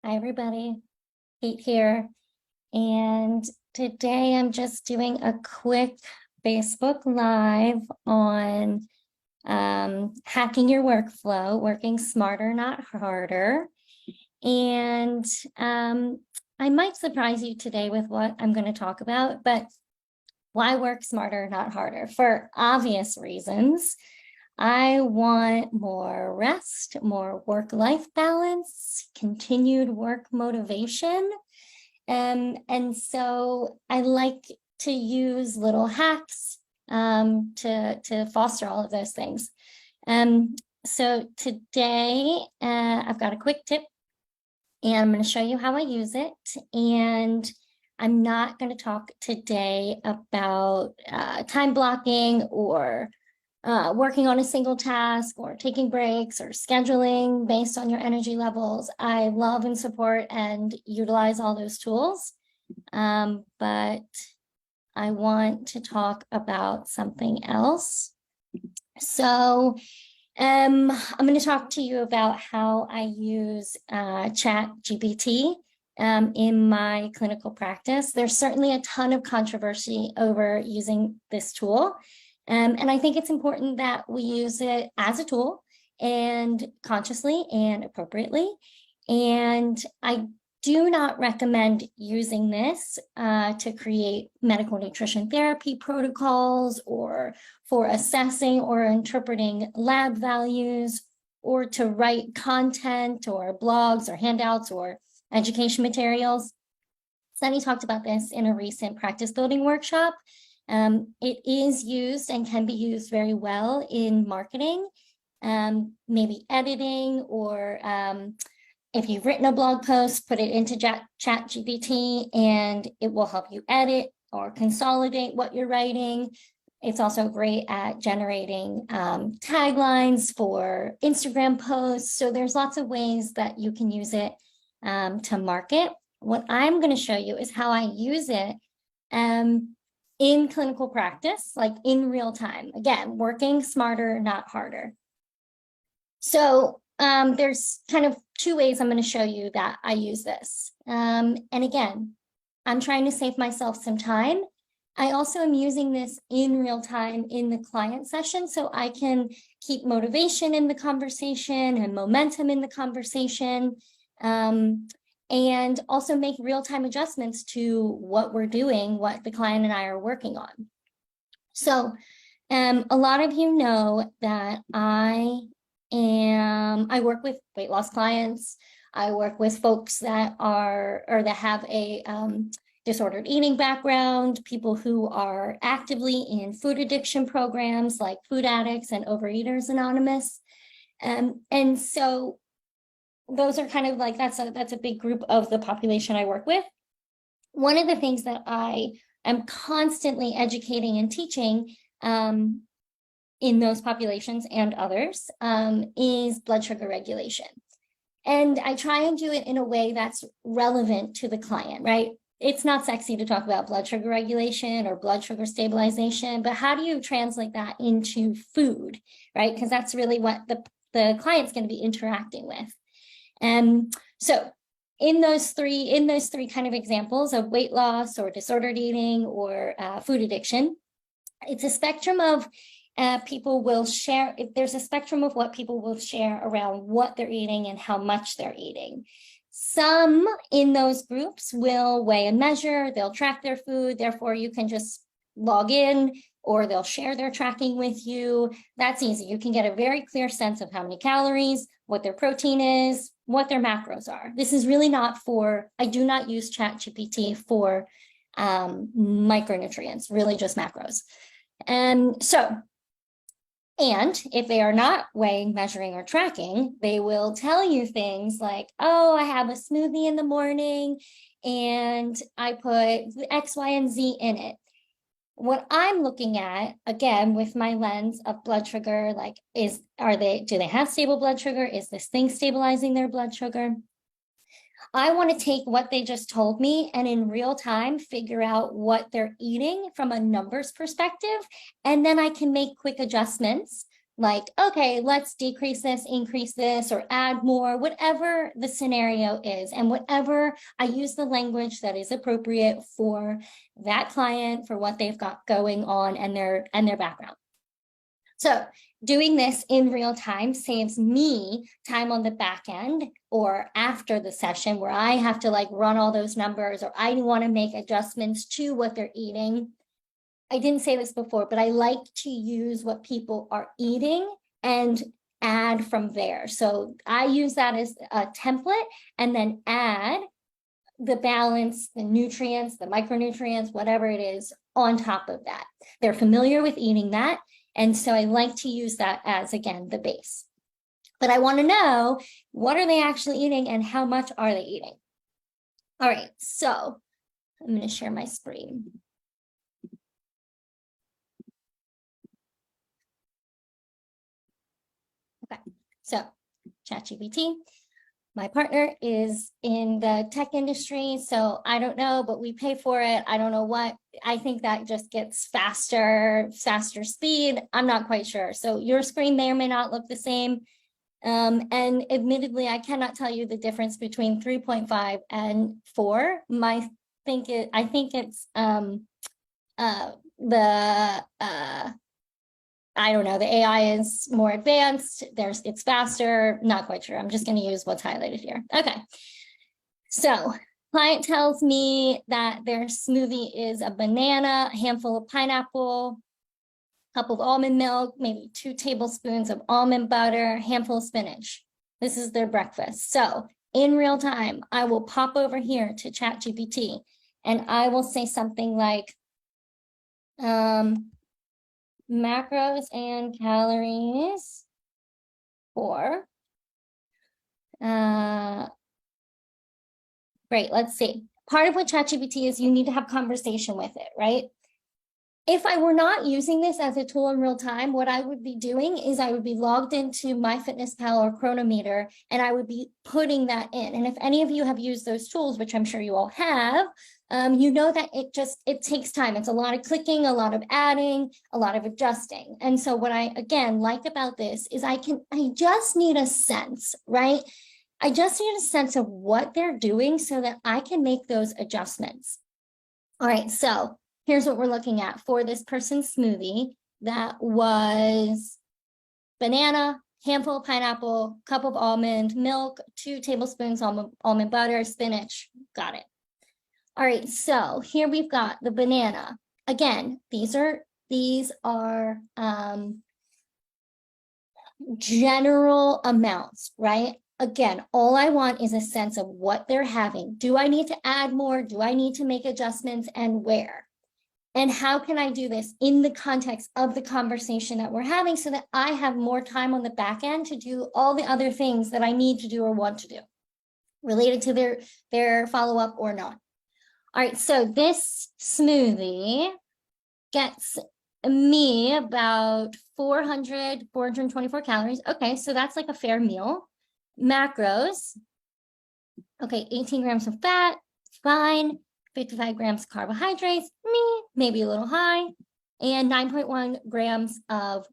Hi, everybody. Kate here. And today I'm just doing a quick Facebook Live on hacking your workflow, working smarter, not harder. And I might surprise you today with what I'm going to talk about, but why work smarter, not harder? For obvious reasons. I want more rest, more work-life balance, continued work motivation. And so I like to use little hacks to foster all of those things. So today I've got a quick tip and I'm going to show you how I use it. And I'm not going to talk today about time blocking or working on a single task or taking breaks or scheduling based on your energy levels. I love and support and utilize all those tools. But I want to talk about something else. So I'm going to talk to you about how I use Chat GPT in my clinical practice. There's certainly a ton of controversy over using this tool. And I think it's important that we use it as a tool and consciously and appropriately. And I do not recommend using this to create medical nutrition therapy protocols or for assessing or interpreting lab values or to write content or blogs or handouts or education materials. Sunny talked about this in a recent practice building workshop. It is used and can be used very well in marketing, maybe editing, or if you've written a blog post, put it into Chat GPT and it will help you edit or consolidate what you're writing. It's also great at generating taglines for Instagram posts. So there's lots of ways that you can use it to market. What I'm going to show you is how I use it in clinical practice, like in real time. Again, working smarter, not harder. So there's kind of two ways I'm going to show you that I use this. And again, I'm trying to save myself some time. I also am using this in real time in the client session so I can keep motivation in the conversation and momentum in the conversation. And also make real-time adjustments to what we're doing, what the client and I are working on. So a lot of you know that I work with weight loss clients. I work with folks that are, or that have a disordered eating background, people who are actively in food addiction programs like Food Addicts and Overeaters Anonymous. And so those are kind of like, that's a big group of the population I work with. One of the things that I am constantly educating and teaching in those populations and others is blood sugar regulation. And I try and do it in a way that's relevant to the client, right? It's not sexy to talk about blood sugar regulation or blood sugar stabilization, but how do you translate that into food, right? Because that's really what the client's going to be interacting with. So in those three kind of examples of weight loss or disordered eating or food addiction, it's a spectrum of people will share. There's a spectrum of what people will share around what they're eating and how much they're eating. Some in those groups will weigh and measure, they'll track their food, therefore you can just log in, or they'll share their tracking with you. That's easy. You can get a very clear sense of how many calories, what their protein is, what their macros are. This is really not for, I do not use Chat GPT for micronutrients, really just macros. And if they are not weighing, measuring, or tracking, they will tell you things like, oh, I have a smoothie in the morning and I put X, Y, and Z in it. What I'm looking at, again, with my lens of blood sugar, like do they have stable blood sugar? Is this thing stabilizing their blood sugar? I want to take what they just told me and in real time figure out what they're eating from a numbers perspective. And then I can make quick adjustments like, okay, let's decrease this, increase this, or add more, whatever the scenario is, and whatever I use the language that is appropriate for that client, for what they've got going on and their background. So doing this in real time saves me time on the back end or after the session where I have to like run all those numbers, or I want to make adjustments to what they're eating. I didn't say this before, but I like to use what people are eating and add from there. So I use that as a template and then add the balance, the nutrients, the micronutrients, whatever it is on top of that. They're familiar with eating that. And so I like to use that as, again, the base. But I want to know, what are they actually eating and how much are they eating? All right, so I'm going to share my screen. Okay, so Chat GPT. My partner is in the tech industry, so I don't know, but we pay for it. I don't know what. I think that just gets faster speed. I'm not quite sure. So your screen may or may not look the same. And admittedly, I cannot tell you the difference between 3.5 and 4. I think it's I don't know, the AI is more advanced. It's faster, not quite sure. I'm just going to use what's highlighted here. Okay. So client tells me that their smoothie is a banana, a handful of pineapple, a cup of almond milk, maybe 2 tablespoons of almond butter, handful of spinach. This is their breakfast. So in real time, I will pop over here to Chat GPT and I will say something like, macros and calories for, great, let's see. Part of what ChatGPT is, you need to have conversation with it, right? If I were not using this as a tool in real time, what I would be doing is I would be logged into MyFitnessPal or Chronometer, and I would be putting that in. And if any of you have used those tools, which I'm sure you all have, you know that it takes time. It's a lot of clicking, a lot of adding, a lot of adjusting. And so what I, again, like about this is I just need a sense, right? I just need a sense of what they're doing so that I can make those adjustments. All right, so here's what we're looking at for this person's smoothie. That was banana, handful of pineapple, cup of almond milk, 2 tablespoons almond butter, spinach. Got it. All right, so here we've got the banana. Again, these are general amounts, right? Again, all I want is a sense of what they're having. Do I need to add more? Do I need to make adjustments, and where? And how can I do this in the context of the conversation that we're having so that I have more time on the back end to do all the other things that I need to do or want to do related to their follow-up or not. All right, so this smoothie gets me about 424 calories. Okay, so that's like a fair meal. Macros, okay, 18 grams of fat, fine. 55 grams carbohydrates, maybe a little high, and 9.1 grams of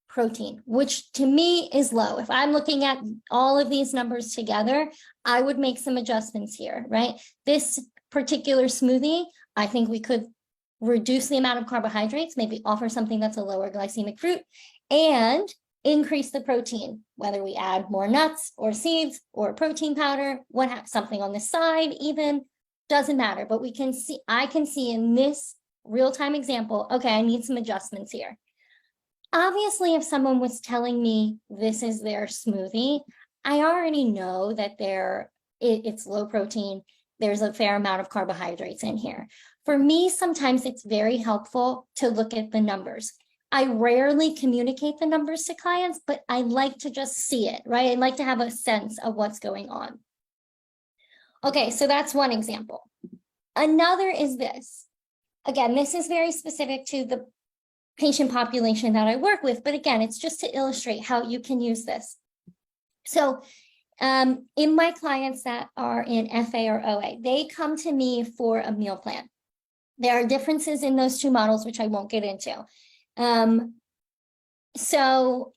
protein, which to me is low. If I'm looking at all of these numbers together, I would make some adjustments here, right? This particular smoothie, I think we could reduce the amount of carbohydrates, maybe offer something that's a lower glycemic fruit, and increase the protein, whether we add more nuts or seeds or protein powder, something on the side even, doesn't matter. But I can see in this real-time example, okay, I need some adjustments here. Obviously, if someone was telling me this is their smoothie, I already know that it's low protein. There's a fair amount of carbohydrates in here. For me, sometimes it's very helpful to look at the numbers. I rarely communicate the numbers to clients, but I like to just see it, right? I like to have a sense of what's going on. Okay, so that's one example. Another is this. Again, this is very specific to the patient population that I work with, but again, it's just to illustrate how you can use this. So in my clients that are in FA or OA, they come to me for a meal plan. There are differences in those 2 models, which I won't get into. So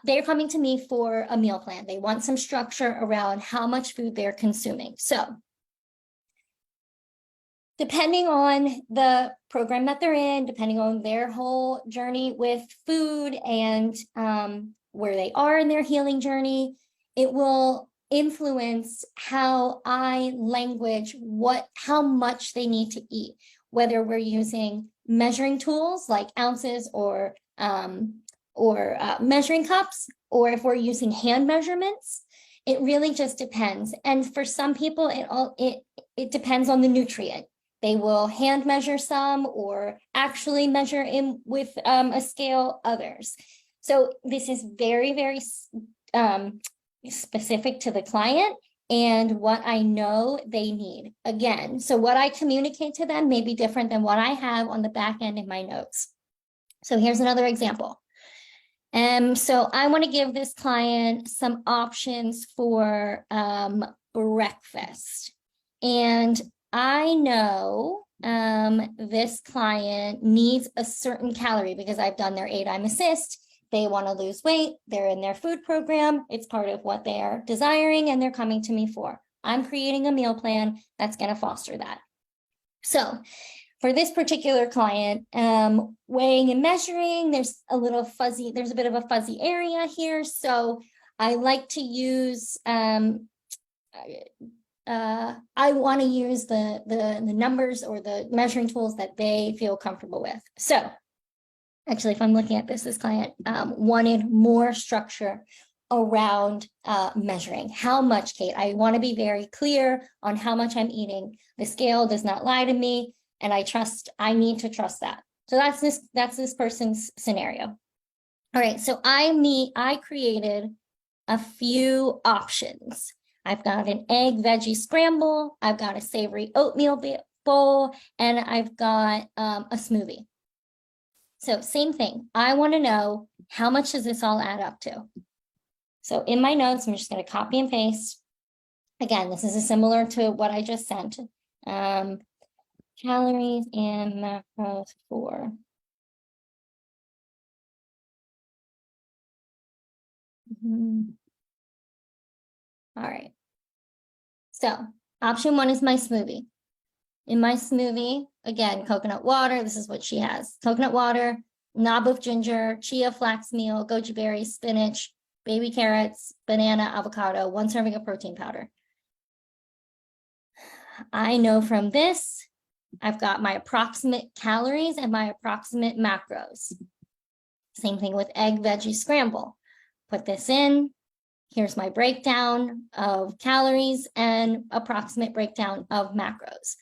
they're coming to me for a meal plan. They want some structure around how much food they're consuming. So depending on the program that they're in, depending on their whole journey with food and where they are in their healing journey, it will influence how I language how much they need to eat, whether we're using measuring tools like ounces or measuring cups, or if we're using hand measurements. It really just depends. And for some people, it depends on the nutrient. They will hand measure some or actually measure in with a scale others. So this is very, very specific to the client and what I know they need. Again, so what I communicate to them may be different than what I have on the back end in my notes. So here's another example. So I want to give this client some options for breakfast. And I know this client needs a certain calorie because I've done their 8-I'm assist. They want to lose weight. They're in their food program. It's part of what they're desiring and they're coming to me for. I'm creating a meal plan that's going to foster that. So for this particular client, weighing and measuring, there's a bit of a fuzzy area here. So I like to use, I want to use the numbers or the measuring tools that they feel comfortable with. So actually, if I'm looking at this client wanted more structure around measuring. How much, Kate? I want to be very clear on how much I'm eating. The scale does not lie to me. And I need to trust that. So that's this person's scenario. All right, so I created a few options. I've got an egg veggie scramble, I've got a savory oatmeal bowl, and I've got a smoothie. So same thing, I want to know how much does this all add up to? So in my notes, I'm just going to copy and paste. Again, this is similar to what I just sent. Calories and macros for all right. So option 1 is my smoothie. In my smoothie, again, coconut water. This is what she has. Coconut water, knob of ginger, chia flax meal, goji berries, spinach, baby carrots, banana, avocado, 1 serving of protein powder. I know from this, I've got my approximate calories and my approximate macros. Same thing with egg veggie scramble. Put this in. Here's my breakdown of calories and approximate breakdown of macros.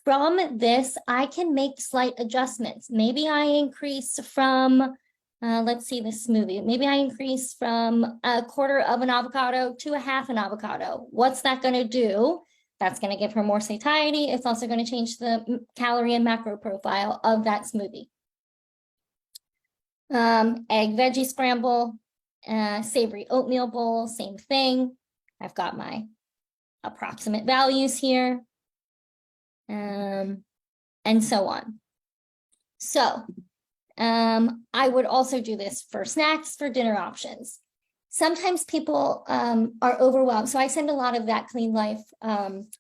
From this, I can make slight adjustments. Maybe I increase from, let's see this smoothie. Maybe I increase from 1/4 of an avocado to 1/2 an avocado. What's that going to do? That's going to give her more satiety. It's also going to change the calorie and macro profile of that smoothie. Egg veggie scramble, savory oatmeal bowl, same thing. I've got my approximate values here, and so on. So I would also do this for snacks, for dinner options. Sometimes people are overwhelmed. So I send a lot of that Clean Life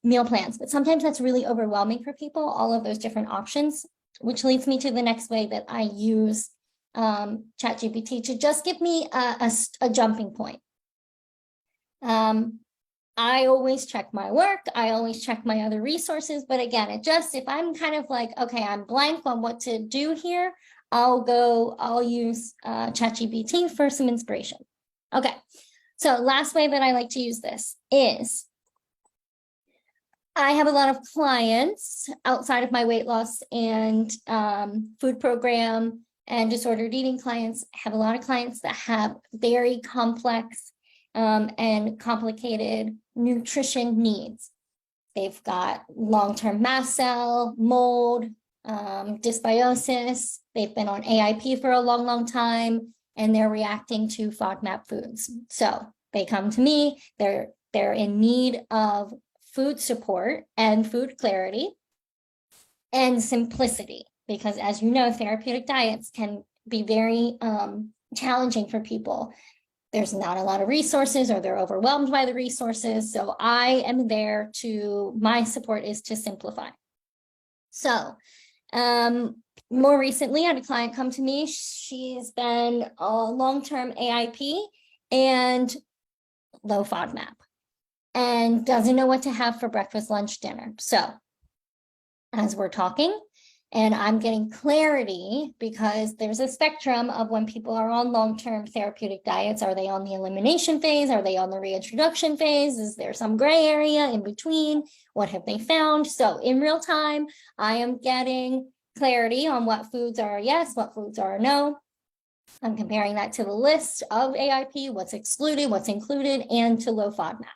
meal plans, but sometimes that's really overwhelming for people, all of those different options, which leads me to the next way that I use Chat GPT to just give me a jumping point. I always check my work. I always check my other resources. But again, if I'm kind of like, okay, I'm blank on what to do here, I'll use Chat GPT for some inspiration. Okay, so last way that I like to use this is I have a lot of clients outside of my weight loss and food program and disordered eating clients. I have a lot of clients that have very complex and complicated nutrition needs. They've got long-term mast cell, mold, dysbiosis. They've been on AIP for a long, long time, and they're reacting to FODMAP foods. So they come to me, they're in need of food support and food clarity and simplicity, because as you know, therapeutic diets can be very challenging for people. there's not a lot of resources or they're overwhelmed by the resources. So I am there my support is to simplify. So more recently, I had a client come to me. She's been a long-term AIP and low FODMAP and doesn't know what to have for breakfast, lunch, dinner. So as we're talking, and I'm getting clarity because there's a spectrum of when people are on long-term therapeutic diets. Are they on the elimination phase? Are they on the reintroduction phase? Is there some gray area in between? What have they found? So in real time, I am getting clarity on what foods are a yes, what foods are a no. I'm comparing that to the list of AIP, what's excluded, what's included, and to low FODMAP.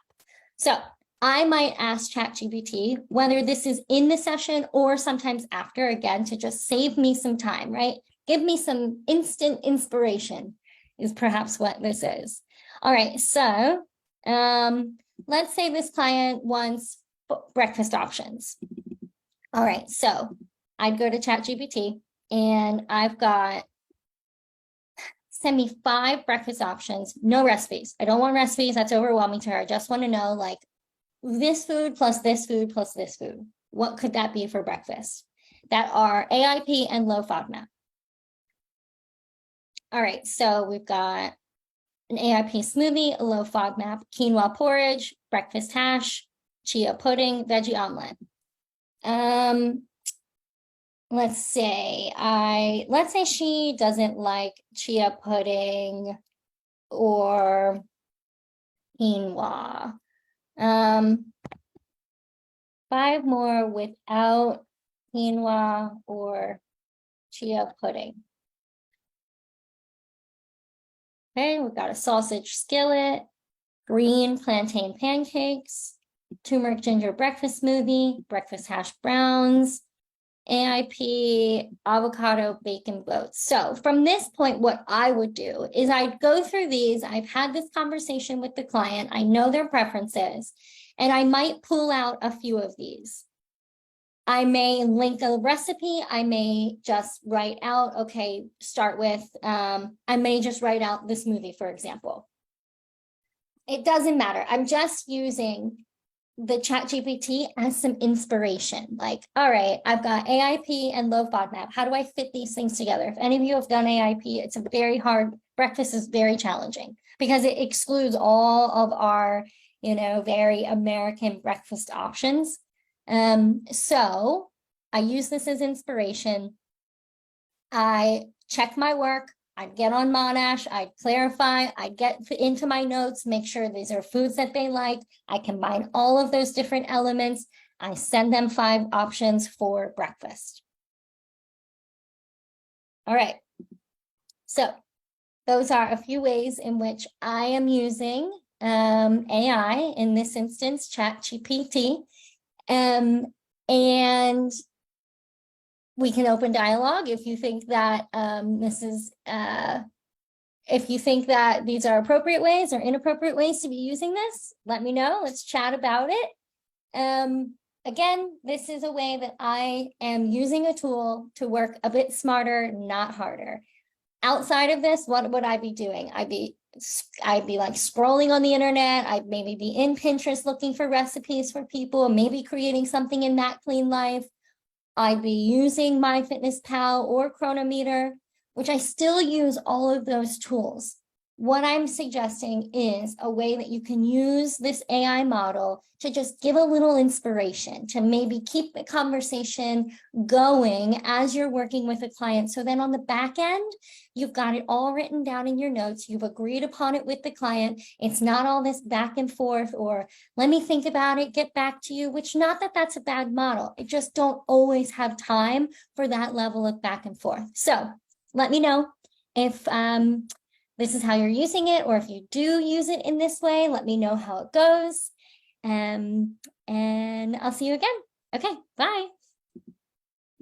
So I might ask Chat GPT whether this is in the session or sometimes after, again, to just save me some time, right? Give me some instant inspiration is perhaps what this is. All right, so let's say this client wants breakfast options. All right, so I'd go to Chat GPT and I've got, send me 5 breakfast options, no recipes. I don't want recipes, that's overwhelming to her. I just want to know, like, this food plus this food plus this food. What could that be for breakfast? That are AIP and low FODMAP. All right, so we've got an AIP smoothie, a low FODMAP, quinoa porridge, breakfast hash, chia pudding, veggie omelet. Let's say she doesn't like chia pudding or quinoa. 5 more without quinoa or chia pudding. Okay, we've got a sausage skillet, green plantain pancakes, turmeric ginger breakfast smoothie, breakfast hash browns, AIP, avocado, bacon boats. So from this point, what I would do is I'd go through these. I've had this conversation with the client. I know their preferences, and I might pull out a few of these. I may link a recipe. I may just write out, okay, start with, I may just write out the smoothie, for example. It doesn't matter. I'm just using the Chat GPT as some inspiration. Like, all right, I've got AIP and low FODMAP. How do I fit these things together? If any of you have done AIP, it's a very hard, breakfast is very challenging because it excludes all of our, very American breakfast options. So I use this as inspiration. I check my work. I'd get on Monash, I'd clarify, I'd get into my notes, make sure these are foods that they like. I combine all of those different elements. I send them 5 options for breakfast. All right. So those are a few ways in which I am using AI, in this instance, Chat GPT. And we can open dialogue if you think that if you think that these are appropriate ways or inappropriate ways to be using this, let me know. Let's chat about it. Again, this is a way that I am using a tool to work a bit smarter, not harder. Outside of this, what would I be doing? I'd be like scrolling on the internet. I'd maybe be in Pinterest looking for recipes for people, maybe creating something in That Clean Life. I'd be using MyFitnessPal or Chronometer, which I still use all of those tools. What I'm suggesting is a way that you can use this AI model to just give a little inspiration, to maybe keep the conversation going as you're working with a client. So then on the back end, you've got it all written down in your notes. You've agreed upon it with the client. It's not all this back and forth or let me think about it, get back to you, which not that that's a bad model. I just don't always have time for that level of back and forth. So let me know if this is how you're using it, or if you do use it in this way, let me know how it goes. And I'll see you again. Okay, bye.